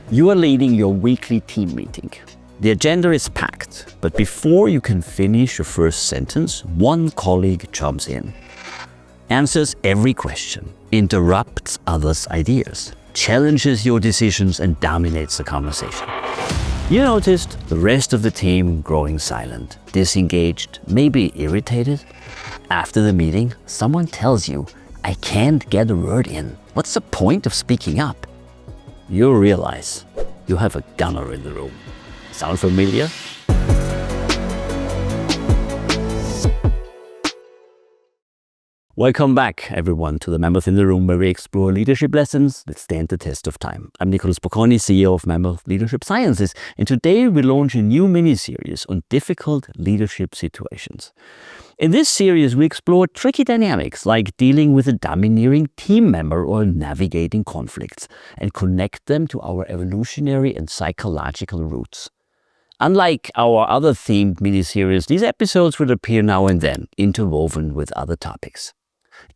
You are leading your weekly team meeting. The agenda is packed, but before you can finish your first sentence, one colleague jumps in, answers every question, interrupts others' ideas, challenges your decisions, and dominates the conversation. You noticed the rest of the team growing silent, disengaged, maybe irritated. After the meeting, someone tells you, "I can't get a word in. What's the point of speaking up?" You realize you have a gunner in the room. Sound familiar? Welcome back, everyone, to the Mammoth in the Room, where we explore leadership lessons that stand the test of time. I'm Nicholas Bocconi, CEO of Mammoth Leadership Sciences, and today we launch a new mini-series on difficult leadership situations. In this series, we explore tricky dynamics like dealing with a domineering team member or navigating conflicts, and connect them to our evolutionary and psychological roots. Unlike our other themed mini-series, these episodes will appear now and then, interwoven with other topics.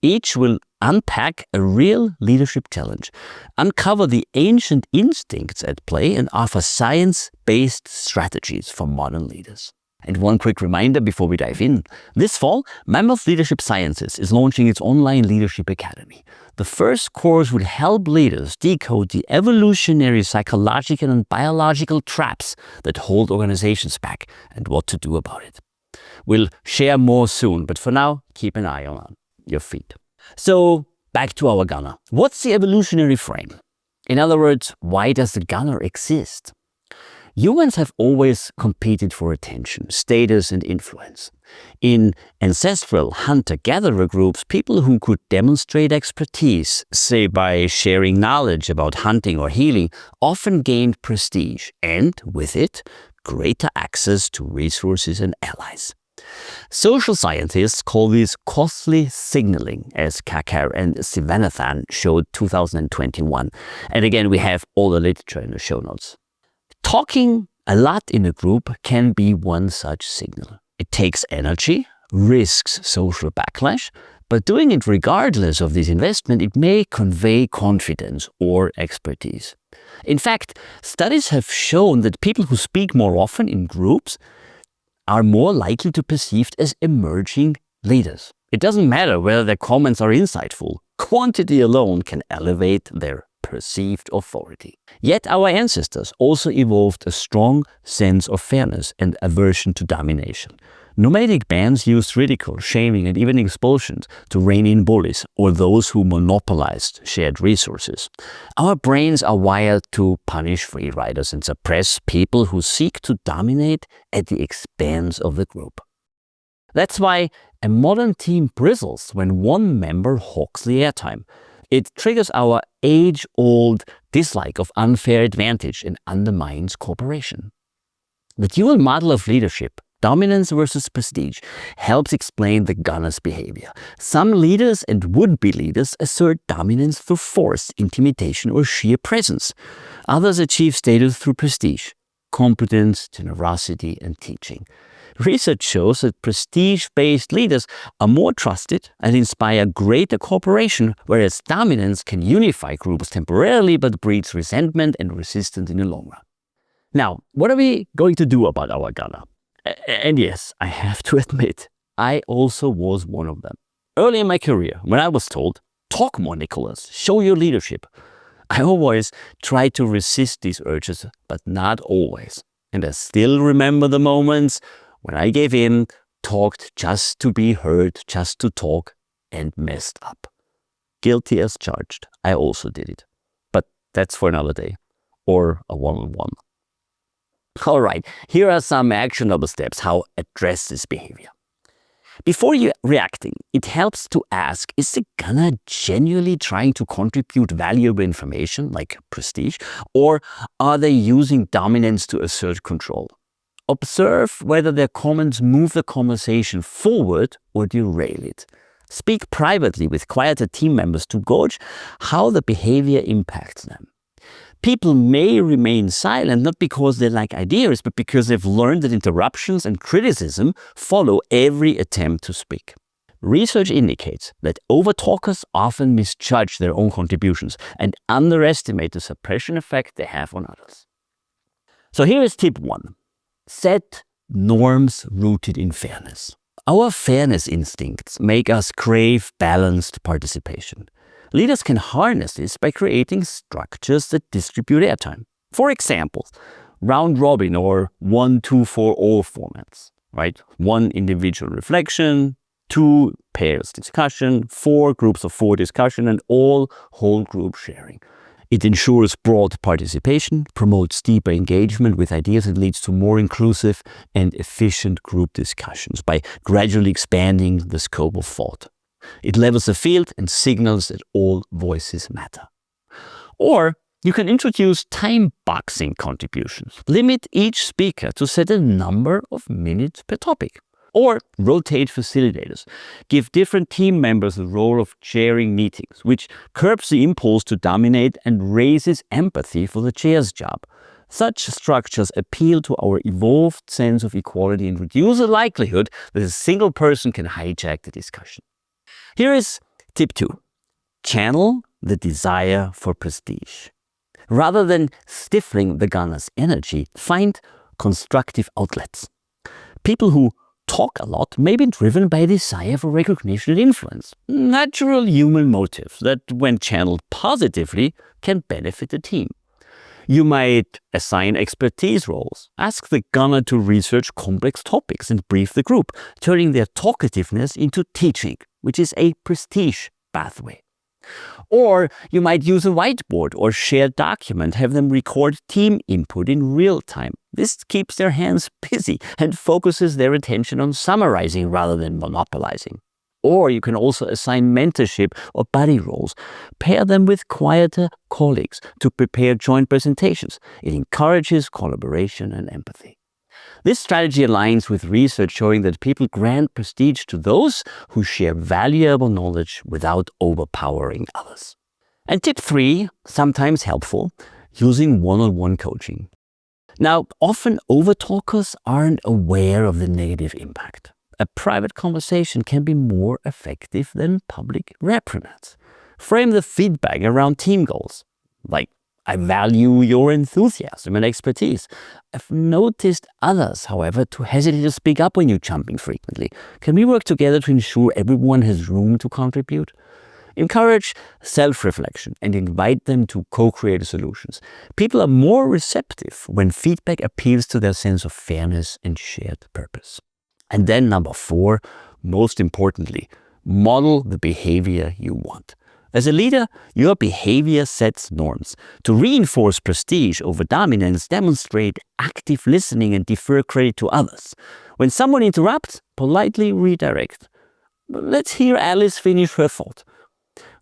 Each will unpack a real leadership challenge, uncover the ancient instincts at play, and offer science-based strategies for modern leaders. And one quick reminder before we dive in. This fall, Mammoth Leadership Sciences is launching its online leadership academy. The first course will help leaders decode the evolutionary, psychological, and biological traps that hold organizations back and what to do about it. We'll share more soon, but for now, keep an eye on your feet. So, back to our gunner. What's the evolutionary frame? In other words, why does the gunner exist? Humans have always competed for attention, status, and influence. In ancestral hunter-gatherer groups, people who could demonstrate expertise, say by sharing knowledge about hunting or healing, often gained prestige and, with it, greater access to resources and allies. Social scientists call this costly signaling, as Kakar and Sivanathan showed 2021. And again, we have all the literature in the show notes. Talking a lot in a group can be one such signal. It takes energy, risks social backlash, but doing it regardless of this investment, it may convey confidence or expertise. In fact, studies have shown that people who speak more often in groups are more likely to be perceived as emerging leaders. It doesn't matter whether their comments are insightful. Quantity alone can elevate their perceived authority. Yet our ancestors also evolved a strong sense of fairness and aversion to domination. Nomadic bands used ridicule, shaming, and even expulsions to rein in bullies or those who monopolized shared resources. Our brains are wired to punish free riders and suppress people who seek to dominate at the expense of the group. That's why a modern team bristles when one member hogs the airtime. It triggers our age-old dislike of unfair advantage and undermines cooperation. The dual model of leadership, dominance versus prestige, helps explain the gunner's behavior. Some leaders and would-be leaders assert dominance through force, intimidation, or sheer presence. Others achieve status through prestige, competence, generosity, and teaching. Research shows that prestige-based leaders are more trusted and inspire greater cooperation, whereas dominance can unify groups temporarily but breeds resentment and resistance in the long run. Now, what are we going to do about our gunner? And yes, I have to admit, I also was one of them. Early in my career, when I was told, "Talk more, Nicholas, show your leadership," I always tried to resist these urges, but not always. And I still remember the moments when I gave in, talked just to be heard, just to talk, and messed up. Guilty as charged. I also did it. But that's for another day, or a one-on-one. All right, here are some actionable steps how address this behavior. Before you reacting, it helps to ask, is the gunner genuinely trying to contribute valuable information, like prestige, or are they using dominance to assert control? Observe whether their comments move the conversation forward or derail it. Speak privately with quieter team members to gauge how the behavior impacts them. People may remain silent not because they lack ideas, but because they've learned that interruptions and criticism follow every attempt to speak. Research indicates that overtalkers often misjudge their own contributions and underestimate the suppression effect they have on others. So here is tip 1. Set norms rooted in fairness. Our fairness instincts make us crave balanced participation. Leaders can harness this by creating structures that distribute airtime. For example, round robin or 1-2-4-all formats, right? 1 individual reflection, 2 pairs discussion, 4 groups of 4 discussion, and all whole group sharing. It ensures broad participation, promotes deeper engagement with ideas, and leads to more inclusive and efficient group discussions by gradually expanding the scope of thought. It levels the field and signals that all voices matter. Or you can introduce time boxing contributions. Limit each speaker to set a number of minutes per topic. Or rotate facilitators. Give different team members the role of chairing meetings, which curbs the impulse to dominate and raises empathy for the chair's job. Such structures appeal to our evolved sense of equality and reduce the likelihood that a single person can hijack the discussion. Here is tip 2. Channel the desire for prestige. Rather than stifling the gunner's energy, find constructive outlets. People who talk a lot may be driven by a desire for recognition and influence. Natural human motives that, when channeled positively, can benefit the team. You might assign expertise roles. Ask the gunner to research complex topics and brief the group, turning their talkativeness into teaching, which is a prestige pathway. Or you might use a whiteboard or shared document, have them record team input in real time. This keeps their hands busy and focuses their attention on summarizing rather than monopolizing. Or you can also assign mentorship or buddy roles. Pair them with quieter colleagues to prepare joint presentations. It encourages collaboration and empathy. This strategy aligns with research showing that people grant prestige to those who share valuable knowledge without overpowering others. And tip 3, sometimes helpful, using one-on-one coaching. Now, often overtalkers aren't aware of the negative impact. A private conversation can be more effective than public reprimands. Frame the feedback around team goals, like, I value your enthusiasm and expertise. I've noticed others, however, to hesitate to speak up when you're jumping frequently. Can we work together to ensure everyone has room to contribute? Encourage self-reflection and invite them to co-create solutions. People are more receptive when feedback appeals to their sense of fairness and shared purpose. And then number 4, most importantly, model the behavior you want. As a leader, your behavior sets norms. To reinforce prestige over dominance, demonstrate active listening and defer credit to others. When someone interrupts, politely redirect. Let's hear Alice finish her thought.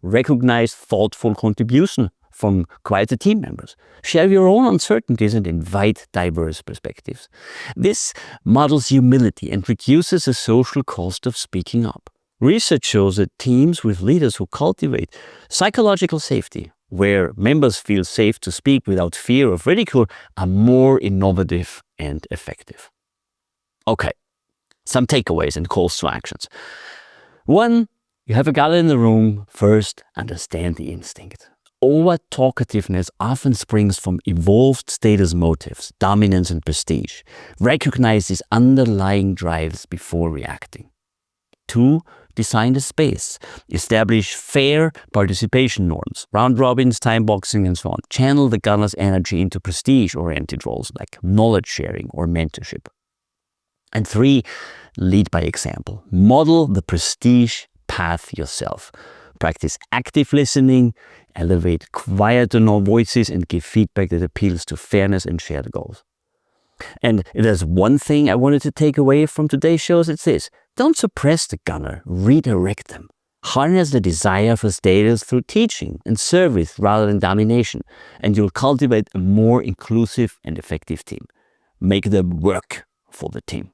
Recognize thoughtful contribution from quieter team members. Share your own uncertainties and invite diverse perspectives. This models humility and reduces the social cost of speaking up. Research shows that teams with leaders who cultivate psychological safety, where members feel safe to speak without fear of ridicule, are more innovative and effective. Okay, some takeaways and calls to actions. 1, you have a gunner in the room. First, understand the instinct. Over-talkativeness often springs from evolved status motives, dominance and prestige. Recognize these underlying drives before reacting. 2, design the space. Establish fair participation norms, round robins, time boxing, and so on. Channel the gunner's energy into prestige-oriented roles like knowledge sharing or mentorship. And 3, lead by example. Model the prestige path yourself. Practice active listening, elevate quieter voices, and give feedback that appeals to fairness and shared goals. And if there's one thing I wanted to take away from today's shows, it's this. Don't suppress the gunner, redirect them. Harness the desire for status through teaching and service rather than domination, and you'll cultivate a more inclusive and effective team. Make them work for the team.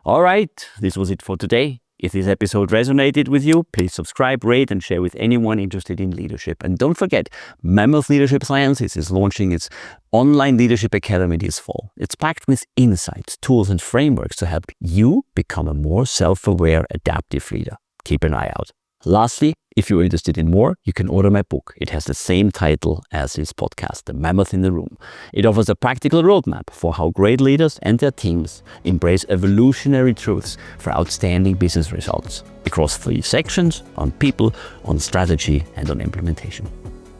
All right, this was it for today. If this episode resonated with you, please subscribe, rate, and share with anyone interested in leadership. And don't forget, Mammoth Leadership Sciences is launching its online leadership academy this fall. It's packed with insights, tools, and frameworks to help you become a more self-aware, adaptive leader. keep an eye out. Lastly, if you're interested in more, you can order my book. It has the same title as this podcast, The Mammoth in the Room. It offers a practical roadmap for how great leaders and their teams embrace evolutionary truths for outstanding business results across 3 sections on people, on strategy, and on implementation.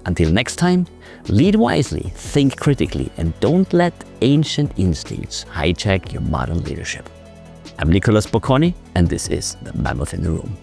Until next time, lead wisely, think critically, and don't let ancient instincts hijack your modern leadership. I'm Nicolas Bocconi, and this is The Mammoth in the Room.